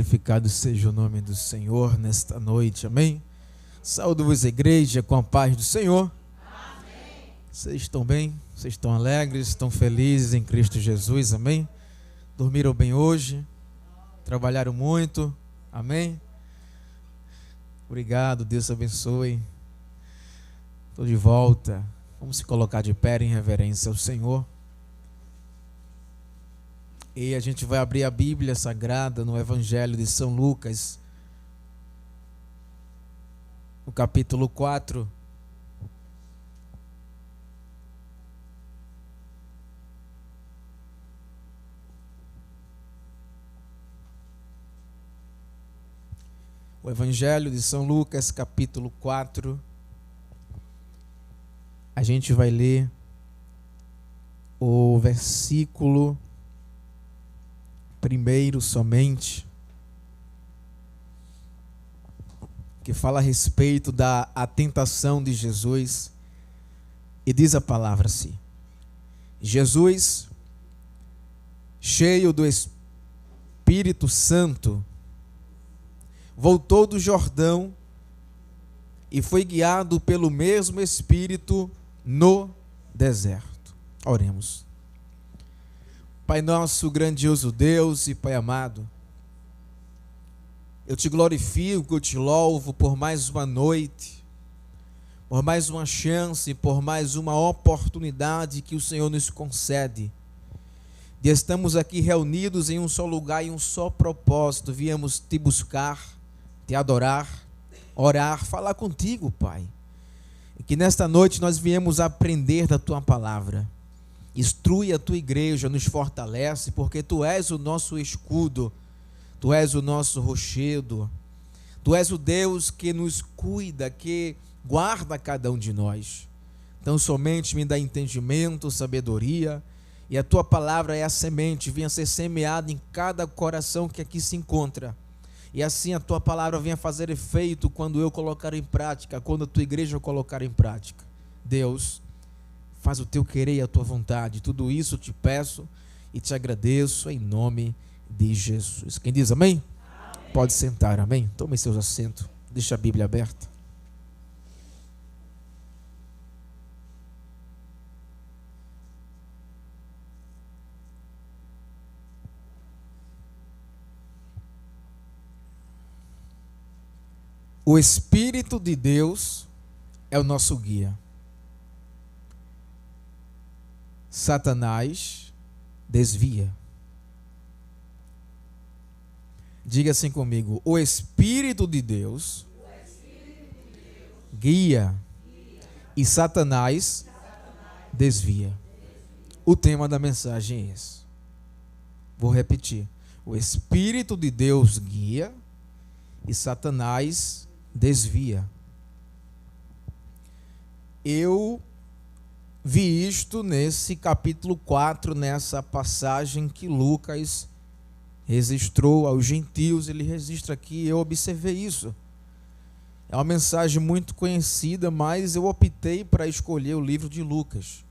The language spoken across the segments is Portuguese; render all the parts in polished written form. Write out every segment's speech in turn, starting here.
Glorificado seja o nome do Senhor nesta noite, amém? Saúdo-vos, igreja, com a paz do Senhor. Amém. Vocês estão bem? Vocês estão alegres? Estão felizes em Cristo Jesus, amém? Dormiram bem hoje? Trabalharam muito, amém? Obrigado, Deus abençoe. Estou de volta. Vamos se colocar de pé em reverência ao Senhor. E a gente vai abrir a Bíblia Sagrada no Evangelho de São Lucas, no capítulo 4. O Evangelho de São Lucas, capítulo 4. A gente vai ler o versículo primeiro somente, que fala a respeito da tentação de Jesus, e diz a palavra assim: Jesus, cheio do Espírito Santo, voltou do Jordão e foi guiado pelo mesmo Espírito no deserto. Oremos. Pai nosso, grandioso Deus e Pai amado, eu te glorifico, eu te louvo por mais uma noite, por mais uma chance, por mais uma oportunidade que o Senhor nos concede, de estamos aqui reunidos em um só lugar e um só propósito. Viemos te buscar, te adorar, orar, falar contigo, Pai, e que nesta noite nós viemos aprender da tua palavra. Instrui a tua igreja, nos fortalece, porque tu és o nosso escudo, tu és o nosso rochedo, tu és o Deus que nos cuida, que guarda cada um de nós. Então somente me dá entendimento, sabedoria, e a tua palavra é a semente, venha ser semeada em cada coração que aqui se encontra, e assim a tua palavra venha fazer efeito quando eu colocar em prática, quando a tua igreja colocar em prática. Deus, faz o teu querer e a tua vontade. Tudo isso eu te peço e te agradeço em nome de Jesus. Quem diz amém? Amém. Pode sentar, amém? Tome seus assentos. Deixa a Bíblia aberta. O Espírito de Deus é o nosso guia. Satanás desvia. Diga assim comigo: o Espírito de Deus guia e Satanás desvia. O tema da mensagem é esse. Vou repetir: o Espírito de Deus guia e Satanás desvia. Eu vi isto nesse capítulo 4, nessa passagem que Lucas registrou aos gentios. Ele registra aqui, eu observei isso. É uma mensagem muito conhecida, mas eu optei para escolher o livro de Lucas.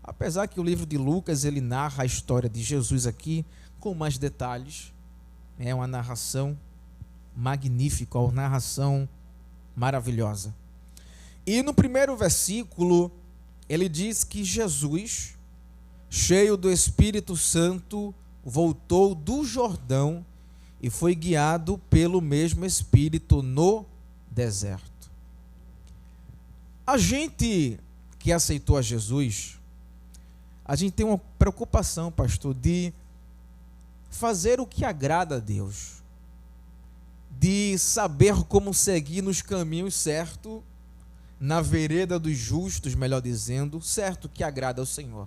Apesar que o livro de Lucas, ele narra a história de Jesus aqui com mais detalhes. É uma narração magnífica, uma narração maravilhosa. E no primeiro versículo, ele diz que Jesus, cheio do Espírito Santo, voltou do Jordão e foi guiado pelo mesmo Espírito no deserto. A gente que aceitou a Jesus, a gente tem uma preocupação, pastor, de fazer o que agrada a Deus, de saber como seguir nos caminhos certos, na vereda dos justos, melhor dizendo, certo, que agrada ao Senhor.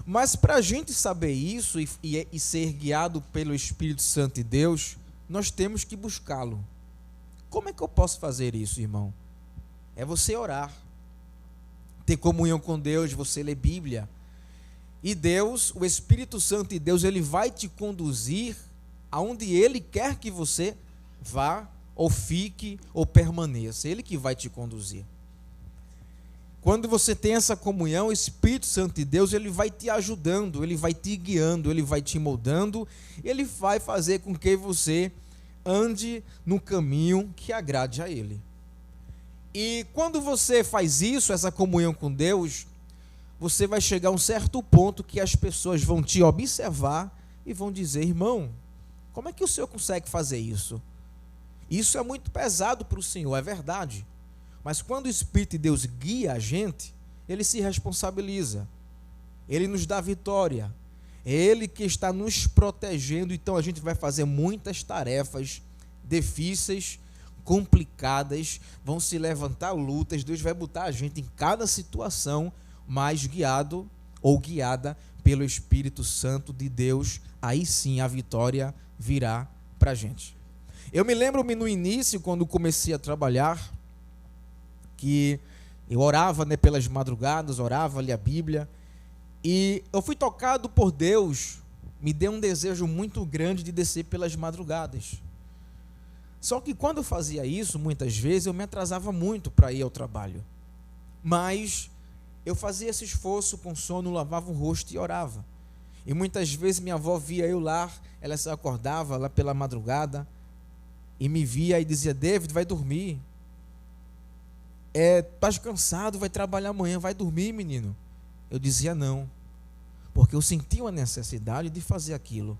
Mas para a gente saber isso e ser guiado pelo Espírito Santo de Deus, nós temos que buscá-lo. Como é que eu posso fazer isso, irmão? É você orar, ter comunhão com Deus, você ler Bíblia. E Deus, o Espírito Santo de Deus, ele vai te conduzir aonde Ele quer que você vá, ou fique, ou permaneça. Ele que vai te conduzir. Quando você tem essa comunhão, o Espírito Santo de Deus, ele vai te ajudando, ele vai te guiando, ele vai te moldando, ele vai fazer com que você ande no caminho que agrade a ele. E quando você faz isso, essa comunhão com Deus, você vai chegar a um certo ponto que as pessoas vão te observar e vão dizer: irmão, como é que o senhor consegue fazer isso? Isso é muito pesado para o Senhor, é verdade. Mas quando o Espírito de Deus guia a gente, ele se responsabiliza. Ele nos dá vitória. É ele que está nos protegendo. Então a gente vai fazer muitas tarefas difíceis, complicadas, vão se levantar lutas. Deus vai botar a gente em cada situação, mas guiado ou guiada pelo Espírito Santo de Deus. Aí sim a vitória virá para a gente. Eu me lembro no início, quando comecei a trabalhar, que eu orava, pelas madrugadas, orava, lia a Bíblia, e eu fui tocado por Deus, me deu um desejo muito grande de descer pelas madrugadas. Só que quando eu fazia isso, muitas vezes eu me atrasava muito para ir ao trabalho, mas eu fazia esse esforço com sono, lavava o rosto e orava. E muitas vezes minha avó via eu lá, ela se acordava lá pela madrugada e me via e dizia: David, vai dormir. Estás cansado, vai trabalhar amanhã, vai dormir, menino. Eu dizia não, porque eu sentia uma necessidade de fazer aquilo,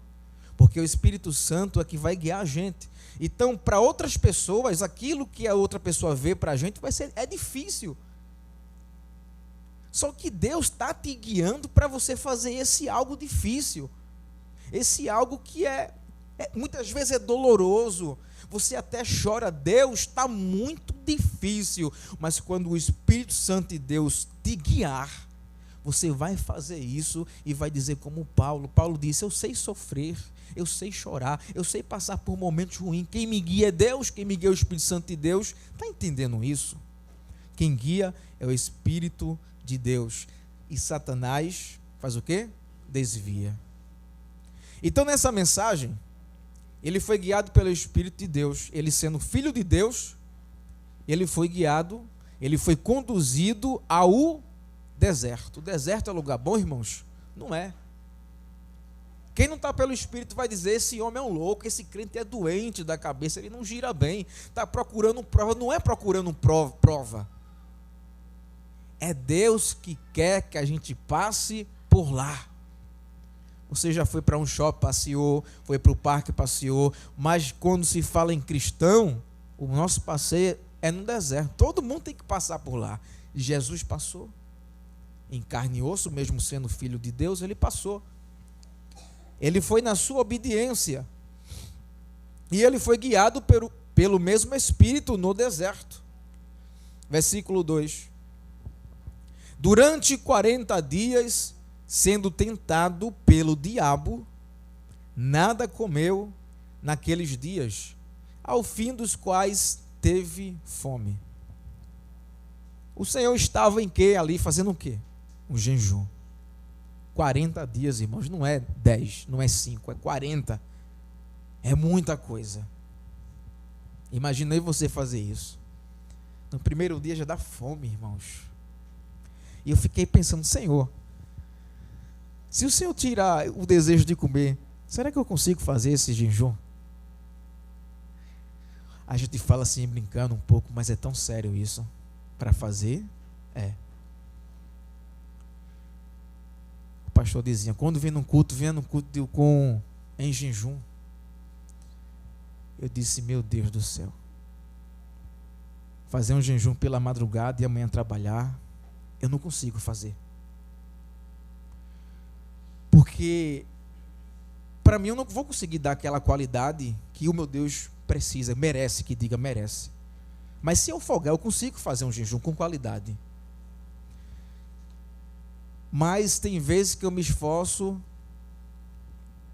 porque o Espírito Santo é que vai guiar a gente. Então, para outras pessoas, aquilo que a outra pessoa vê para a gente é difícil. Só que Deus está te guiando para você fazer esse algo difícil, esse algo que muitas vezes é doloroso. Você até chora: Deus, está muito difícil. Mas quando o Espírito Santo de Deus te guiar, você vai fazer isso e vai dizer como Paulo. Paulo disse: eu sei sofrer, eu sei chorar, eu sei passar por momentos ruins. Quem me guia é Deus, quem me guia é o Espírito Santo de Deus. Está entendendo isso? Quem guia é o Espírito de Deus. E Satanás faz o quê? Desvia. Então nessa mensagem, ele foi guiado pelo Espírito de Deus. Ele, sendo filho de Deus, ele foi guiado, ele foi conduzido ao deserto. O deserto é lugar bom, irmãos? Não é. Quem não está pelo Espírito vai dizer: esse homem é um louco, esse crente é doente da cabeça, ele não gira bem, está procurando prova. Não é procurando prova. É Deus que quer que a gente passe por lá. Você já foi para um shopping, passeou, foi para o parque, passeou, mas quando se fala em cristão, o nosso passeio é no deserto. Todo mundo tem que passar por lá. Jesus passou, em carne e osso, mesmo sendo filho de Deus, ele passou. Ele foi na sua obediência, e ele foi guiado pelo mesmo Espírito no deserto. Versículo 2: durante 40 dias, sendo tentado pelo diabo, nada comeu naqueles dias, ao fim dos quais teve fome. O Senhor estava em quê? Ali fazendo o quê? Um jejum. 40 dias, irmãos, não é 10, não é 5, é 40. É muita coisa. Imaginei você fazer isso. No primeiro dia já dá fome, irmãos. E eu fiquei pensando: Senhor, se o Senhor tirar o desejo de comer, será que eu consigo fazer esse jejum? A gente fala assim, brincando um pouco, mas é tão sério isso. Para fazer, é. O pastor dizia: quando vem num culto em jejum. Eu disse: meu Deus do céu. Fazer um jejum pela madrugada e amanhã trabalhar, eu não consigo fazer. Porque para mim eu não vou conseguir dar aquela qualidade que o meu Deus precisa, merece, que diga merece. Mas se eu folgar, eu consigo fazer um jejum com qualidade. Mas tem vezes que eu me esforço,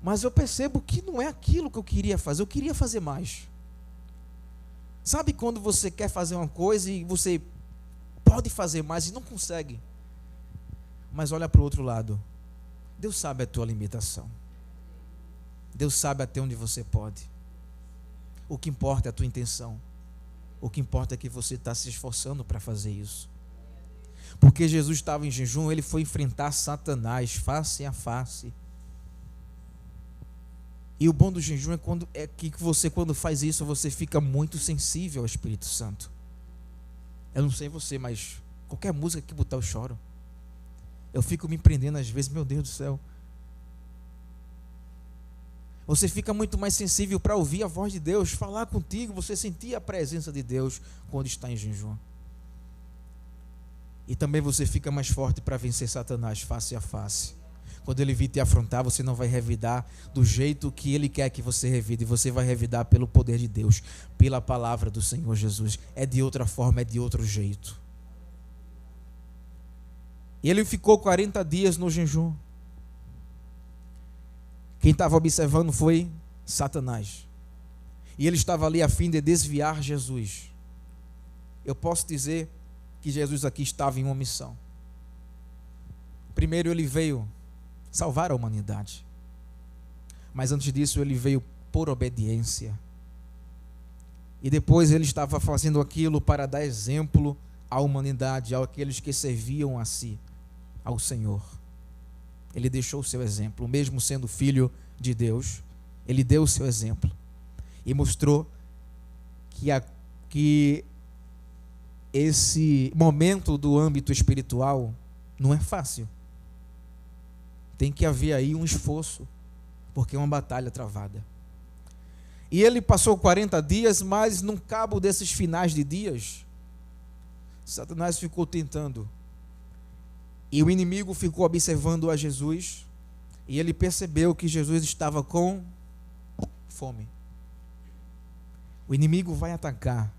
mas eu percebo que não é aquilo que eu queria fazer. Eu queria fazer mais. Sabe quando você quer fazer uma coisa e você pode fazer mais e não consegue? Mas olha para o outro lado. Deus sabe a tua limitação. Deus sabe até onde você pode. O que importa é a tua intenção. O que importa é que você está se esforçando para fazer isso. Porque Jesus estava em jejum, ele foi enfrentar Satanás face a face. E o bom do jejum é que você, quando faz isso, você fica muito sensível ao Espírito Santo. Eu não sei você, mas qualquer música que botar eu choro. Eu fico me prendendo às vezes, meu Deus do céu. Você fica muito mais sensível para ouvir a voz de Deus, falar contigo, você sentir a presença de Deus quando está em jejum. E também você fica mais forte para vencer Satanás face a face. Quando ele vir te afrontar, você não vai revidar do jeito que ele quer que você revide, você vai revidar pelo poder de Deus, pela palavra do Senhor Jesus. É de outra forma, é de outro jeito. E ele ficou 40 dias no jejum. Quem estava observando foi Satanás. E ele estava ali a fim de desviar Jesus. Eu posso dizer que Jesus aqui estava em uma missão. Primeiro, ele veio salvar a humanidade. Mas antes disso, ele veio por obediência. E depois ele estava fazendo aquilo para dar exemplo à humanidade, àqueles que serviam a si, ao Senhor. Ele deixou o seu exemplo, mesmo sendo filho de Deus, ele deu o seu exemplo e mostrou que esse momento do âmbito espiritual não é fácil. Tem que haver aí um esforço, porque é uma batalha travada. E ele passou 40 dias, mas no cabo desses finais de dias, Satanás ficou tentando. E o inimigo ficou observando a Jesus, e ele percebeu que Jesus estava com fome. O inimigo vai atacar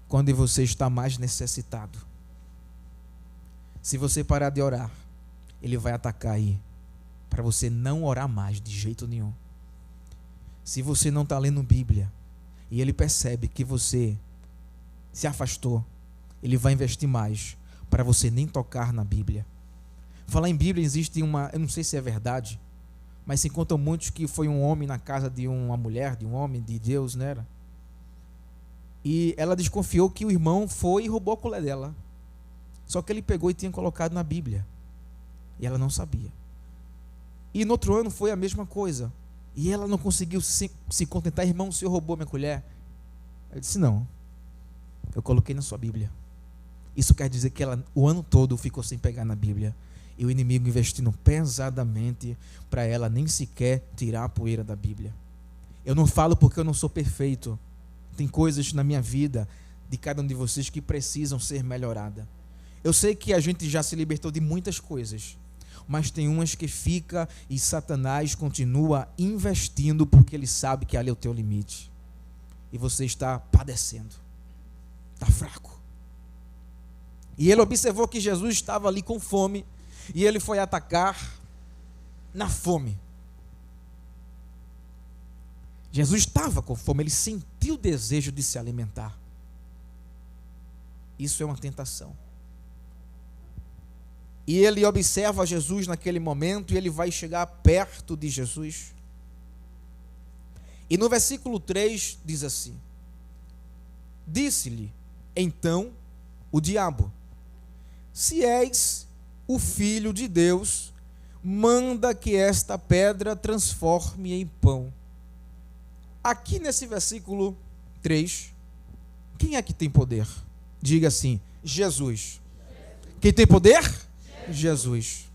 quando você está mais necessitado. Se você parar de orar, ele vai atacar aí, para você não orar mais de jeito nenhum. Se você não está lendo Bíblia, e ele percebe que você se afastou, ele vai investir mais, para você nem tocar na Bíblia. Falar em Bíblia, existe uma, eu não sei se é verdade, mas se contam muitos que foi um homem na casa de uma mulher, de um homem de Deus, não era? E ela desconfiou que o irmão foi e roubou a colher dela. Só que ele pegou e tinha colocado na Bíblia. E ela não sabia. E no outro ano foi a mesma coisa. E ela não conseguiu se contentar. Irmão, o senhor roubou minha colher? Eu disse, não. Eu coloquei na sua Bíblia. Isso quer dizer que ela o ano todo ficou sem pegar na Bíblia. E o inimigo investindo pesadamente para ela nem sequer tirar a poeira da Bíblia. Eu não falo porque eu não sou perfeito. Tem coisas na minha vida, de cada um de vocês, que precisam ser melhoradas. Eu sei que a gente já se libertou de muitas coisas, mas tem umas que fica e Satanás continua investindo porque ele sabe que ali é o teu limite. E você está padecendo. Está fraco. E ele observou que Jesus estava ali com fome e ele foi atacar na fome. Jesus estava com fome, ele sentiu o desejo de se alimentar. Isso é uma tentação. E ele observa Jesus naquele momento e ele vai chegar perto de Jesus. E no versículo 3 diz assim: disse-lhe então o diabo: se és o Filho de Deus, manda que esta pedra transforme em pão. Aqui nesse versículo 3, quem é que tem poder? Diga assim: Jesus. Quem tem poder? Jesus.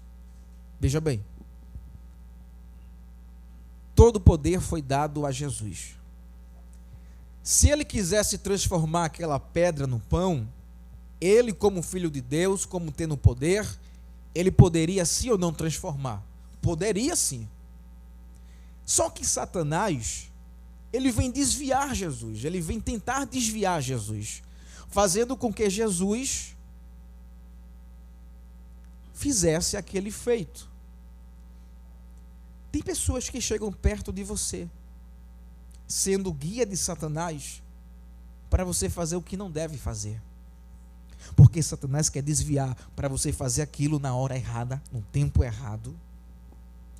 Veja bem, todo o poder foi dado a Jesus. Se ele quisesse transformar aquela pedra no pão, ele, como filho de Deus, como tendo poder, ele poderia sim ou não transformar? Poderia sim. Só que Satanás, ele vem desviar Jesus, ele vem tentar desviar Jesus, fazendo com que Jesus fizesse aquele feito. Tem pessoas que chegam perto de você, sendo guia de Satanás, para você fazer o que não deve fazer. Porque Satanás quer desviar para você fazer aquilo na hora errada, no tempo errado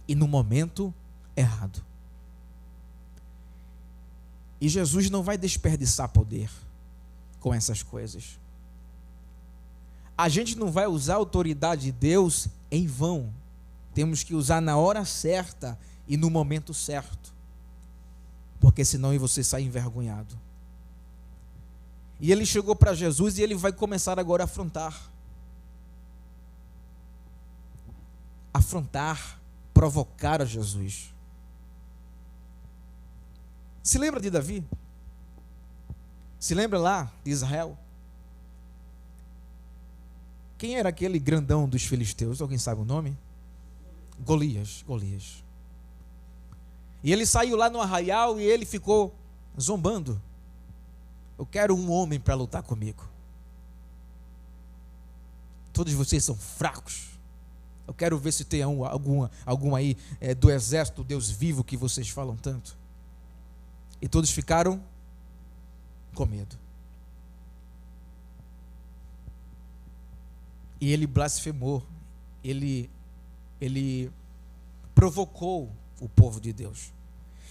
e no momento errado. E Jesus não vai desperdiçar poder com essas coisas. A gente não vai usar a autoridade de Deus em vão. Temos que usar na hora certa e no momento certo. Porque senão você sai envergonhado. E ele chegou para Jesus e ele vai começar agora a afrontar. Afrontar, provocar a Jesus. Se lembra de Davi? Se lembra lá de Israel? Quem era aquele grandão dos filisteus? Alguém sabe o nome? Golias. E ele saiu lá no arraial e ele ficou zombando. Eu quero um homem para lutar comigo. Todos vocês são fracos. Eu quero ver se tem algum aí do exército, Deus vivo, que vocês falam tanto. E todos ficaram com medo. E ele blasfemou. Ele provocou o povo de Deus.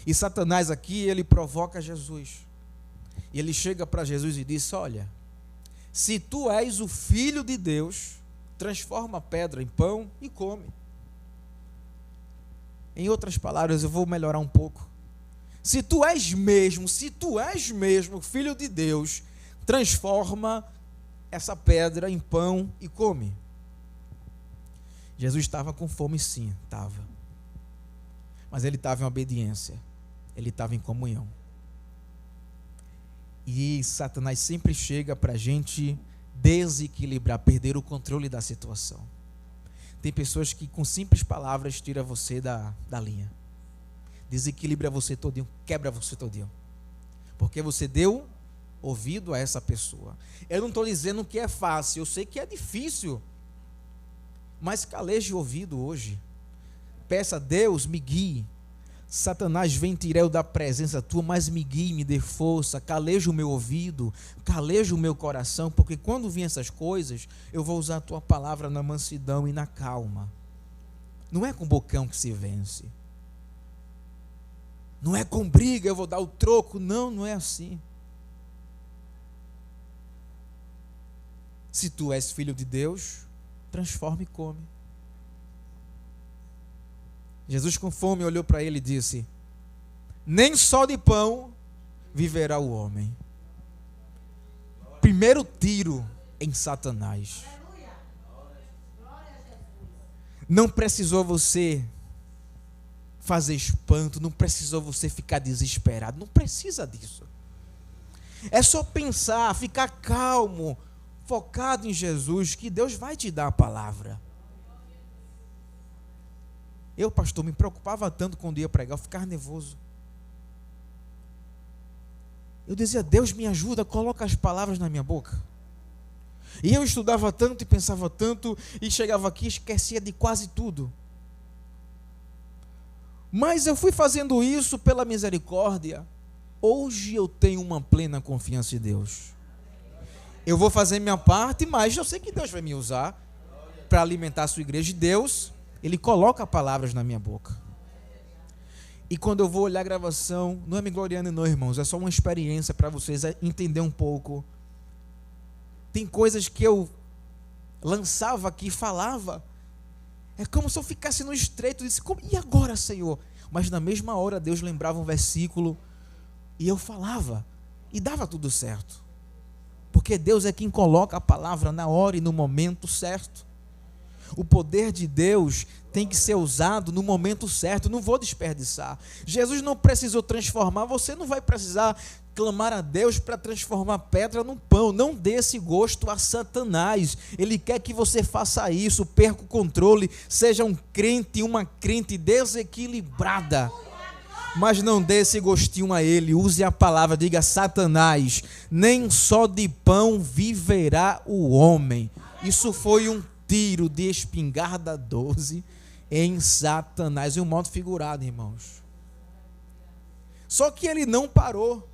E Satanás aqui, ele provoca Jesus. E ele chega para Jesus e diz: olha, se tu és o Filho de Deus, transforma a pedra em pão e come. Em outras palavras, eu vou melhorar um pouco. Se tu és mesmo Filho de Deus, transforma essa pedra em pão e come. Jesus estava com fome, sim, estava. Mas ele estava em obediência. Ele estava em comunhão. E Satanás sempre chega para a gente desequilibrar, perder o controle da situação. Tem pessoas que com simples palavras tiram você da linha. Desequilibra você todinho, quebra você todinho. Porque você deu ouvido a essa pessoa. Eu não estou dizendo que é fácil, eu sei que é difícil. Mas caleje o ouvido hoje. Peça a Deus, me guie. Satanás, vem tirar eu da presença tua, mas me guie, me dê força, caleja o meu ouvido, caleja o meu coração, porque quando vir essas coisas, eu vou usar a tua palavra na mansidão e na calma. Não é com bocão que se vence. Não é com briga, eu vou dar o troco. Não, não é assim. Se tu és filho de Deus, transforma e come. Jesus com fome olhou para ele e disse: nem só de pão viverá o homem. Primeiro tiro em Satanás. Não precisou você fazer espanto, não precisou você ficar desesperado, não precisa disso. É só pensar, ficar calmo, focado em Jesus, que Deus vai te dar a palavra. Eu, pastor, me preocupava tanto quando ia pregar, eu ficava nervoso. Eu dizia: Deus, me ajuda, coloca as palavras na minha boca. E eu estudava tanto e pensava tanto, e chegava aqui e esquecia de quase tudo. Mas eu fui fazendo isso pela misericórdia. Hoje eu tenho uma plena confiança em Deus. Eu vou fazer minha parte, mas eu sei que Deus vai me usar para alimentar a sua igreja. E Deus, Ele coloca palavras na minha boca. E quando eu vou olhar a gravação, não é me gloriando não, irmãos, é só uma experiência para vocês entender um pouco. Tem coisas que eu lançava aqui, falava, é como se eu ficasse no estreito, disse: e agora, Senhor? Mas na mesma hora Deus lembrava um versículo e eu falava, e dava tudo certo. Porque Deus é quem coloca a palavra na hora e no momento certo. O poder de Deus tem que ser usado no momento certo, não vou desperdiçar. Jesus não precisou transformar, você não vai precisar clamar a Deus para transformar pedra num pão. Não dê esse gosto a Satanás. Ele quer que você faça isso, perca o controle, seja um crente, uma crente desequilibrada. Mas não dê esse gostinho a ele, use a palavra, diga: Satanás, nem só de pão viverá o homem. Isso foi um tiro de espingarda 12 em Satanás, em um modo figurado, irmãos. Só que ele não parou.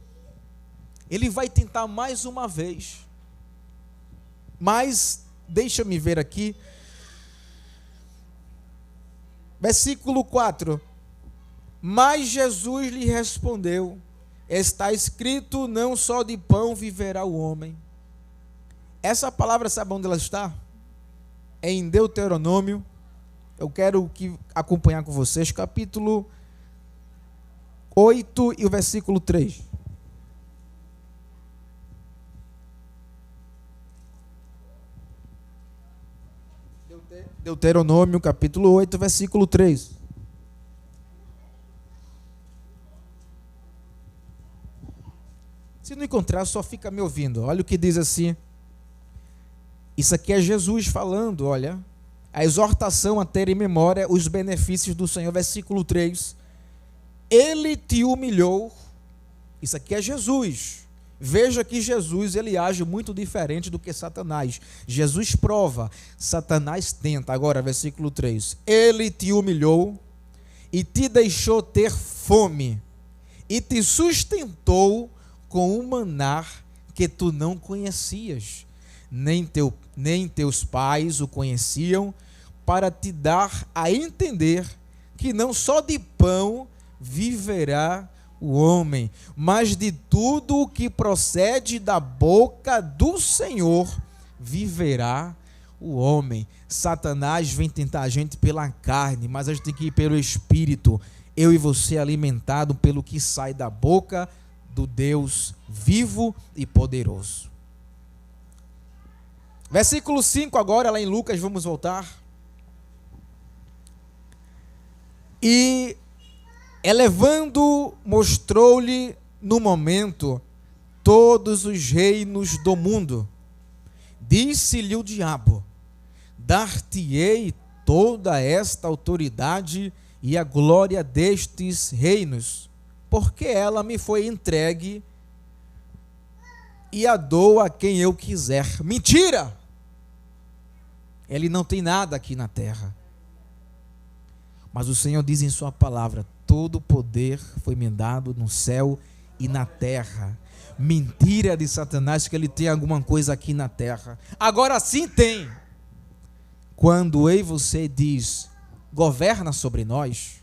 Ele vai tentar mais uma vez. Mas, deixa-me ver aqui. Versículo 4. Mas Jesus lhe respondeu: está escrito, não só de pão viverá o homem. Essa palavra, sabe onde ela está? É em Deuteronômio. Eu quero acompanhar com vocês, capítulo 8 e o versículo 3. Deuteronômio, capítulo 8, versículo 3. Se não encontrar, só fica me ouvindo. Olha o que diz assim. Isso aqui é Jesus falando, olha. A exortação a ter em memória os benefícios do Senhor. Versículo 3. Ele te humilhou. Isso aqui é Jesus. Veja que Jesus, ele age muito diferente do que Satanás. Jesus prova, Satanás tenta. Agora, versículo 3. Ele te humilhou e te deixou ter fome e te sustentou com um maná que tu não conhecias, nem teus pais o conheciam, para te dar a entender que não só de pão viverá o homem, mas de tudo o que procede da boca do Senhor viverá o homem. Satanás vem tentar a gente pela carne, mas a gente tem que ir pelo Espírito. Eu e você alimentado pelo que sai da boca do Deus vivo e poderoso. Versículo 5 agora, lá em Lucas, vamos voltar. E elevando, mostrou-lhe no momento todos os reinos do mundo. Disse-lhe o diabo: dar-te-ei toda esta autoridade e a glória destes reinos, porque ela me foi entregue e a dou a quem eu quiser. Mentira! Ele não tem nada aqui na terra. Mas o Senhor diz em sua palavra: todo o poder foi me dado no céu e na terra. Mentira de Satanás que ele tem alguma coisa aqui na terra. Agora sim tem. Quando eu e você diz: governa sobre nós,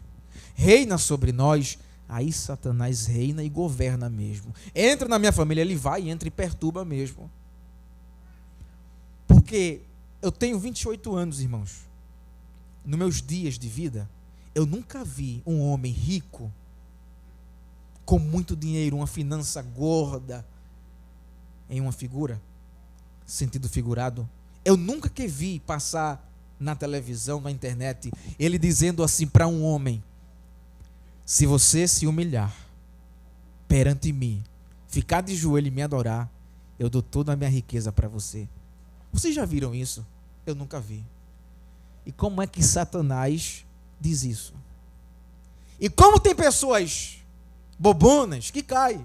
reina sobre nós, aí Satanás reina e governa mesmo. Entra na minha família, ele vai, entra e perturba mesmo. Porque eu tenho 28 anos, irmãos. Nos meus dias de vida, eu nunca vi um homem rico, com muito dinheiro, uma finança gorda, em uma figura, sentido figurado. Eu nunca que vi passar na televisão, na internet, ele dizendo assim para um homem: se você se humilhar perante mim, ficar de joelho e me adorar, eu dou toda a minha riqueza para você. Vocês já viram isso? Eu nunca vi. E como é que Satanás diz isso? E como tem pessoas bobonas que caem?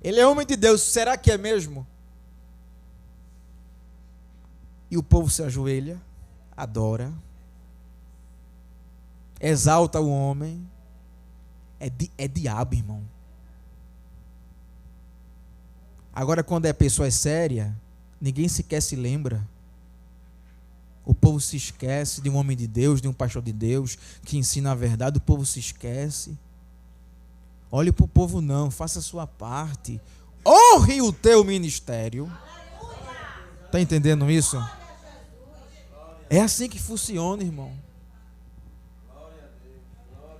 Ele é homem de Deus, será que é mesmo? E o povo se ajoelha, adora, exalta o homem. É diabo, irmão. Agora, quando é pessoa séria, ninguém sequer se lembra. O povo se esquece de um homem de Deus, de um pastor de Deus, que ensina a verdade. O povo se esquece. Olhe para o povo não, faça a sua parte. Honre o teu ministério. Está entendendo isso? É assim que funciona, irmão.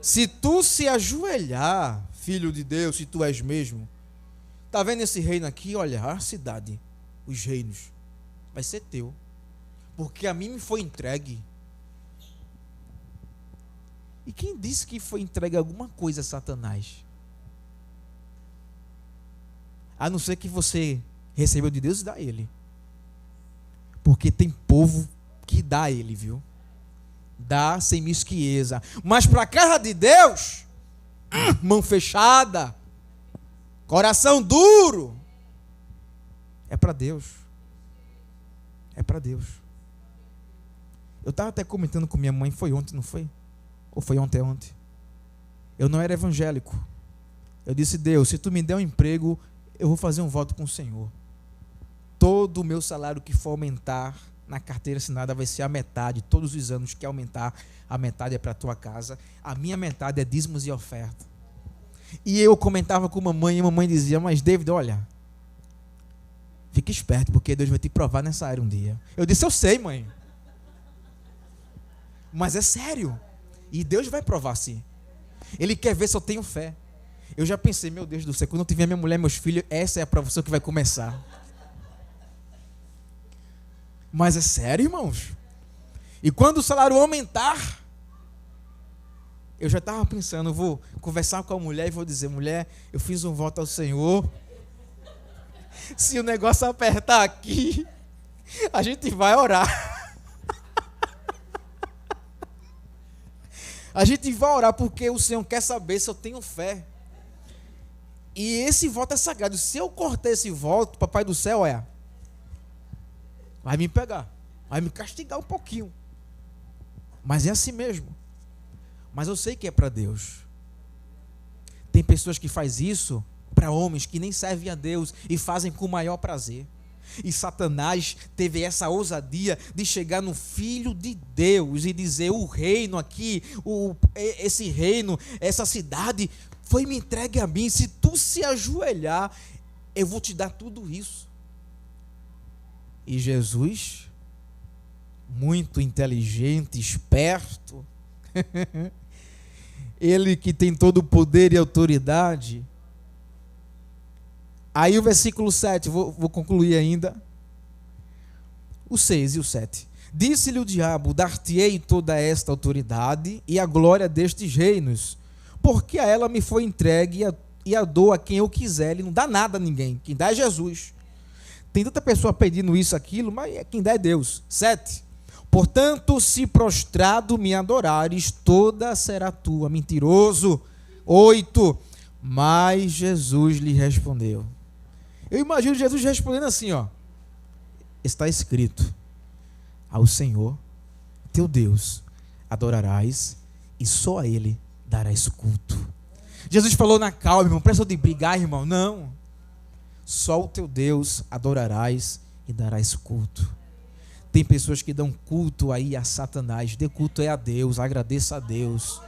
Se tu se ajoelhar, filho de Deus, se tu és mesmo, está vendo esse reino aqui? Olha, a cidade, os reinos, vai ser teu. Porque a mim me foi entregue. E quem disse que foi entregue alguma coisa a Satanás? A não ser que você recebeu de Deus e dá a ele. Porque tem povo que dá a ele, viu? Dá sem mesquieza. Mas para a casa de Deus, mão fechada, coração duro, é para Deus. É para Deus. Eu estava até comentando com minha mãe, foi ontem, não foi? Ou foi ontem? Eu não era evangélico. Eu disse: Deus, se tu me der um emprego, eu vou fazer um voto com o Senhor. Todo o meu salário que for aumentar na carteira assinada vai ser a metade. Todos os anos que aumentar, a metade é para a tua casa. A minha metade é dízimos e oferta. E eu comentava com a mamãe, e a mamãe dizia: mas David, olha, fica esperto, porque Deus vai te provar nessa área um dia. Eu disse, eu sei, mãe. Mas é sério. E Deus vai provar sim. Ele quer ver se eu tenho fé. Eu já pensei, meu Deus do céu, quando eu tiver minha mulher e meus filhos, essa é a provação que vai começar. Mas é sério, irmãos. E quando o salário aumentar, eu já estava pensando, eu vou conversar com a mulher e vou dizer, mulher, eu fiz um voto ao Senhor. Se o negócio apertar aqui, a gente vai orar. A gente vai orar porque o Senhor quer saber se eu tenho fé. E esse voto é sagrado. Se eu cortar esse voto, papai do céu, vai me pegar. Vai me castigar um pouquinho. Mas é assim mesmo. Mas eu sei que é para Deus. Tem pessoas que fazem isso para homens que nem servem a Deus e fazem com o maior prazer. E Satanás teve essa ousadia de chegar no Filho de Deus e dizer, o reino aqui, esse reino, essa cidade, foi me entregue a mim. Se tu se ajoelhar, eu vou te dar tudo isso. E Jesus, muito inteligente, esperto, ele que tem todo o poder e autoridade. Aí o versículo 7, vou concluir ainda. O 6 e o 7. Disse-lhe o diabo, dar-te-ei toda esta autoridade e a glória destes reinos, porque a ela me foi entregue e a dou a quem eu quiser. Ele não dá nada a ninguém, quem dá é Jesus. Tem tanta pessoa pedindo isso, aquilo, mas quem dá é Deus. 7. Portanto, se prostrado me adorares, toda será tua. Mentiroso. 8. Mas Jesus lhe respondeu. Eu imagino Jesus respondendo assim, está escrito, ao Senhor, teu Deus, adorarás e só a Ele darás culto. Jesus falou na calma, irmão, presta de brigar, irmão, não. Só o teu Deus adorarás e darás culto. Tem pessoas que dão culto aí a Satanás, dê culto a Deus, agradeça a Deus.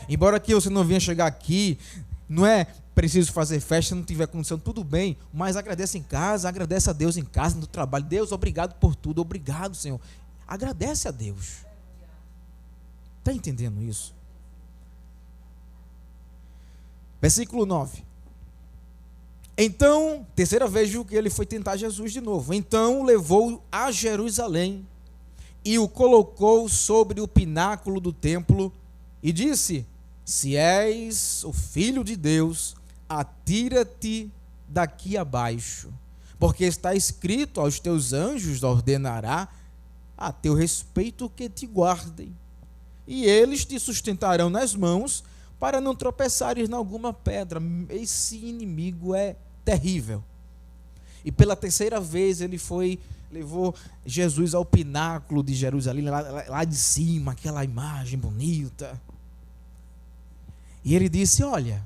Embora que você não venha chegar aqui, não é preciso fazer festa, não tiver condição, tudo bem, mas agradece em casa, agradece a Deus em casa, no trabalho. Deus, obrigado por tudo, obrigado, Senhor. Agradece a Deus. Está entendendo isso? Versículo 9. Então, terceira vez que ele foi tentar Jesus de novo. Então o levou a Jerusalém e o colocou sobre o pináculo do templo e disse, se és o Filho de Deus, atira-te daqui abaixo, porque está escrito, aos teus anjos ordenará a teu respeito que te guardem, e eles te sustentarão nas mãos, para não tropeçares em alguma pedra. Esse inimigo é terrível. E pela terceira vez ele levou Jesus ao pináculo de Jerusalém, lá de cima, aquela imagem bonita. E ele disse, olha,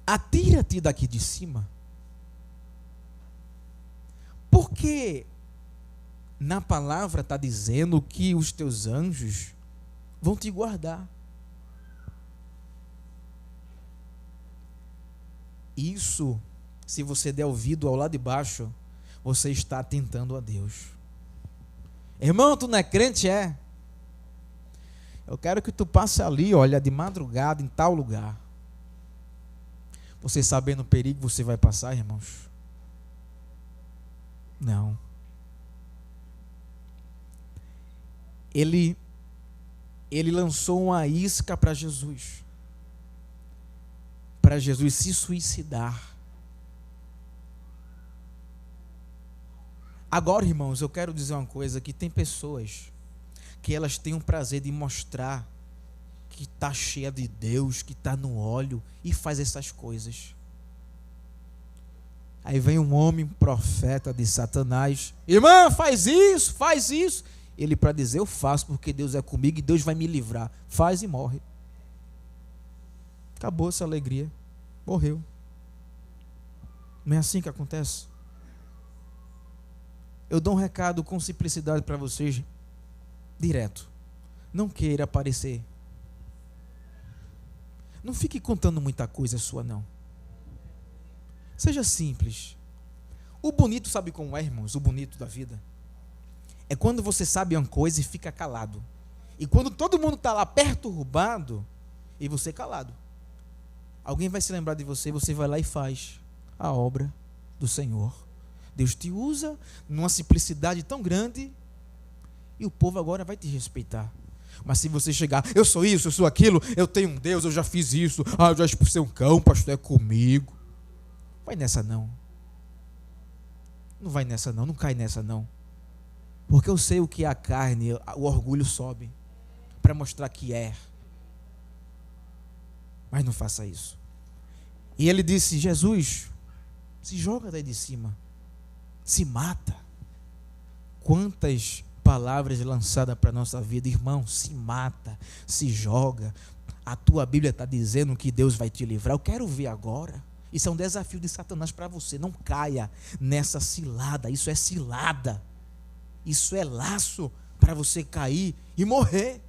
atira-te daqui de cima, porque na palavra está dizendo que os teus anjos vão te guardar. Isso, se você der ouvido ao lado de baixo, você está tentando a Deus. Irmão, tu não é crente, é? Eu quero que tu passe ali, olha, de madrugada em tal lugar. Você sabendo o perigo você vai passar, irmãos? Não. Ele lançou uma isca para Jesus se suicidar. Agora, irmãos, eu quero dizer uma coisa, que tem pessoas que elas têm um prazer de mostrar que está cheia de Deus, que está no óleo, e faz essas coisas. Aí vem um homem, profeta de Satanás, irmã, faz isso, faz isso. Ele, para dizer, eu faço porque Deus é comigo e Deus vai me livrar. Faz e morre. Acabou essa alegria. Morreu. Não é assim que acontece? Eu dou um recado com simplicidade para vocês, direto. Não queira aparecer. Não fique contando muita coisa sua, não. Seja simples. O bonito, sabe como é, irmãos? O bonito da vida é quando você sabe uma coisa e fica calado. E quando todo mundo está lá perturbado e você calado, alguém vai se lembrar de você, você vai lá e faz a obra do Senhor. Deus te usa numa simplicidade tão grande e o povo agora vai te respeitar. Mas se você chegar, eu sou isso, eu sou aquilo, eu tenho um Deus, eu já fiz isso, eu já expulsei um cão, pastor, é comigo. Vai nessa não. Não vai nessa não, não cai nessa não. Porque eu sei o que é a carne, o orgulho sobe para mostrar que é. Mas não faça isso. E ele disse, Jesus, se joga daí de cima, se mata. Quantas palavras lançadas para a nossa vida, irmão, se mata, se joga. A tua Bíblia está dizendo que Deus vai te livrar, eu quero ver agora. Isso é um desafio de Satanás para você, não caia nessa cilada, isso é cilada. Isso é laço para você cair e morrer.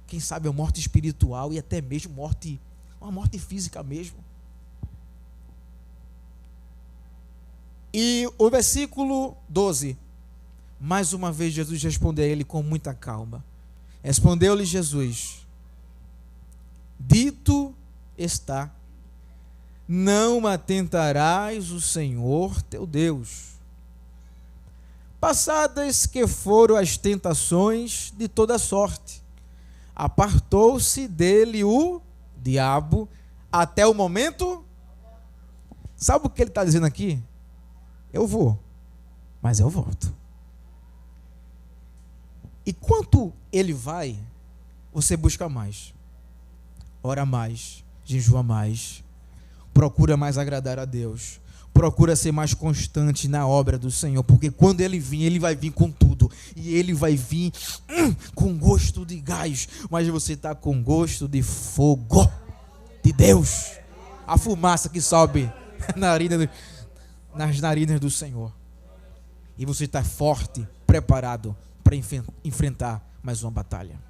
Quem sabe é uma morte espiritual e até mesmo uma morte física mesmo. E o versículo 12, mais uma vez Jesus respondeu a ele com muita calma. Respondeu-lhe Jesus, dito está, não atentarás o Senhor teu Deus. Passadas que foram as tentações de toda sorte, apartou-se dele o diabo até o momento. Sabe o que ele está dizendo aqui? Eu vou, mas eu volto. E quanto ele vai, você busca mais, ora mais, jejua mais, procura mais agradar a Deus, procura ser mais constante na obra do Senhor, porque quando ele vir, ele vai vir com tudo, e ele vai vir com gosto de gás, mas você está com gosto de fogo de Deus, a fumaça que sobe nas narinas do Senhor, e você está forte, preparado para enfrentar mais uma batalha.